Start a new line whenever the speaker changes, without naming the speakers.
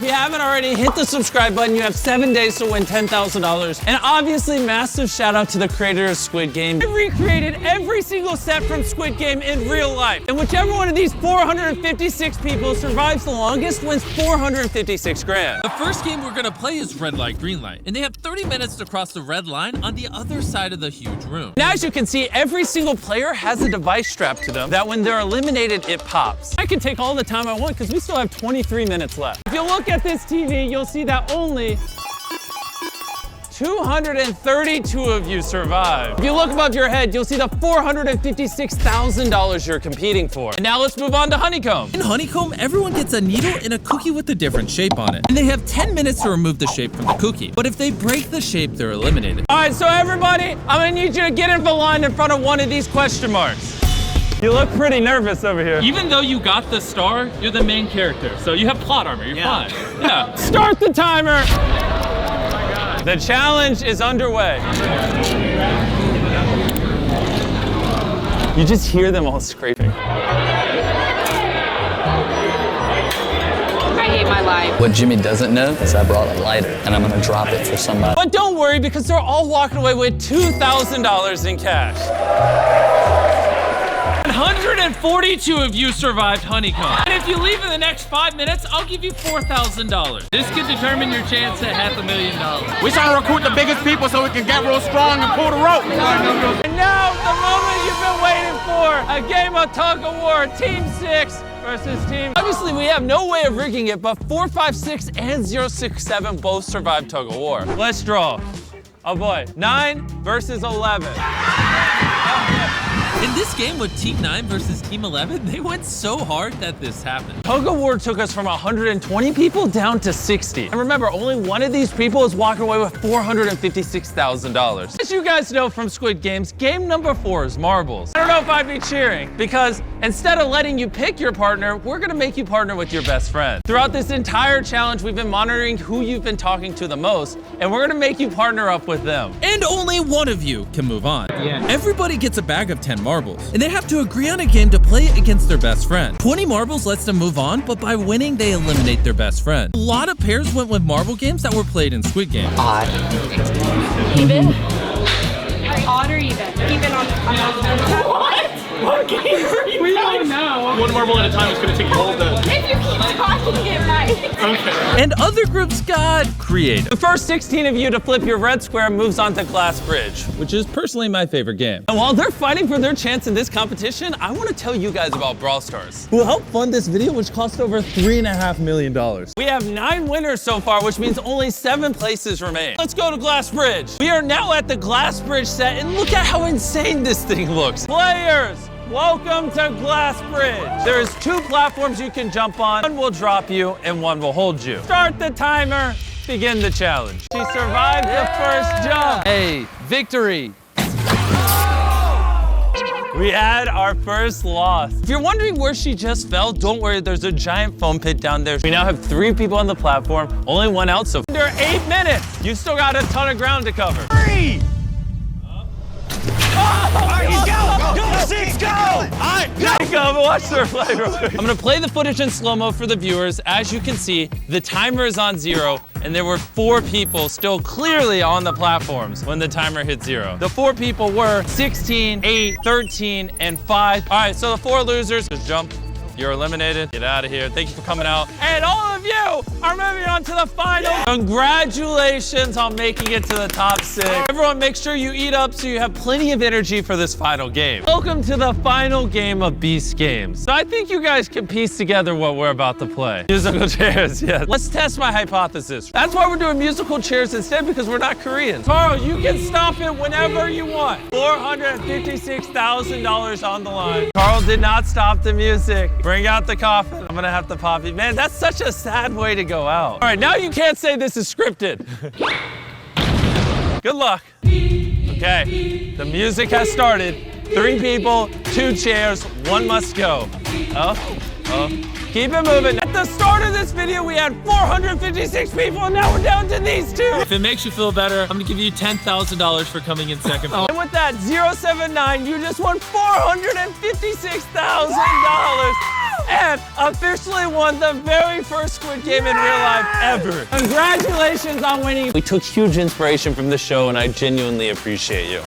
If you haven't already, hit the subscribe button. You have 7 days to win $10,000. And obviously, massive shout out to the creator of Squid Game. I recreated every single set from Squid Game in real life. And whichever one of these 456 people survives the longest wins 456 grand.
The first game we're gonna play is red light, green light. And they have 30 minutes to cross the red line on the other side of the huge room.
Now, as you can see, every single player has a device strapped to them that when they're eliminated, it pops. I can take all the time I want because we still have 23 minutes left. If you look at this TV, you'll see that only 232 of you survived. If you look above your head, you'll see the $456,000 you're competing for. And now let's move on to Honeycomb.
In Honeycomb, everyone gets a needle and a cookie with a different shape on it. And they have 10 minutes to remove the shape from the cookie. But if they break the shape, they're eliminated.
All right, so everybody, I'm gonna need you to get in the line in front of one of these question marks. You look pretty nervous over here.
Even though you got the star, you're the main character. So you have plot armor, you're fine. Yeah.
Start the timer. The challenge is underway. You just hear them all scraping.
I hate my life.
What Jimmy doesn't know is I brought a lighter and I'm gonna drop it for somebody.
But don't worry because they're all walking away with $2,000 in cash.
142 of you survived Honeycomb. And if you leave in the next 5 minutes, I'll give you $4,000. This could determine your chance at $500,000.
We're trying to recruit the biggest people so we can get real strong and pull the rope.
And now, the moment you've been waiting for, a game of tug of war, Team 6 versus Team... Obviously, we have no way of rigging it, but 456 and 067 both survived tug of war. Let's draw. Oh boy, 9 versus 11.
In this game with Team 9 versus Team 11, they went so hard that this happened.
Tug of War took us from 120 people down to 60. And remember, only one of these people is walking away with $456,000. As you guys know from Squid Games, game number 4 is marbles. I don't know if I'd be cheering because instead of letting you pick your partner, we're gonna make you partner with your best friend. Throughout this entire challenge, we've been monitoring who you've been talking to the most, and we're gonna make you partner up with them.
And only one of you can move on. Yeah. Everybody gets a bag of 10 marbles, and they have to agree on a game to play against their best friend. 20 marbles lets them move on, but by winning, they eliminate their best friend. A lot of pairs went with marble games that were played in Squid Game.
Odd. Even? Odd or even? Even on what? What game are you We don't know.
One marble at a time is going to take you all day.
If you keep talking, it might.
Okay.
And other groups got creative.
The first 16 of you to flip your red square moves on to Glass Bridge, which is personally my favorite game. And while they're fighting for their chance in this competition, I want to tell you guys about Brawl Stars, who helped fund this video, which cost over $3.5 million. We have 9 winners so far, which means only 7 places remain. Let's go to Glass Bridge. We are now at the Glass Bridge set, and look at how insane this thing looks. Players, welcome to Glass Bridge. There's 2 platforms you can jump on. One will drop you and one will hold you. Start the timer, begin the challenge. She survived the first jump. Hey, victory. We had our first loss. If you're wondering where she just fell, don't worry, there's a giant foam pit down there. We now have 3 people on the platform, only 1 out, so under 8 minutes. You still got a ton of ground to cover. 3!
Go, 6, go! All right,
Go, watch the replay real quick. I'm gonna play the footage in slow-mo for the viewers. As you can see, the timer is on 0, and there were 4 people still clearly on the platforms when the timer hit 0. The 4 people were 16, 8, 13, and 5. All right, so the 4 losers, just jump. You're eliminated. Get out of here. Thank you for coming out. And all of you are moving on to the final. Congratulations on making it to the top 6. Everyone, make sure you eat up so you have plenty of energy for this final game. Welcome to the final game of Beast Games. So I think you guys can piece together what we're about to play. Musical chairs, yeah. Let's test my hypothesis. That's why we're doing musical chairs instead, because we're not Koreans. Carl, you can stop it whenever you want. $456,000 on the line. Carl did not stop the music. Bring out the coffin. I'm gonna have to pop it. Man, that's such a sad way to go out. All right, now you can't say this is scripted. Good luck. Okay, the music has started. 3 people, 2 chairs, 1 must go. Oh. Keep it moving. At the start of this video, we had 456 people, and now we're down to these 2.
If it makes you feel better, I'm gonna give you $10,000 for coming in second place.
And with that 079, you just won $456,000. and officially won the very first Squid Game in real life ever. Congratulations on winning. We took huge inspiration from the show, and I genuinely appreciate you.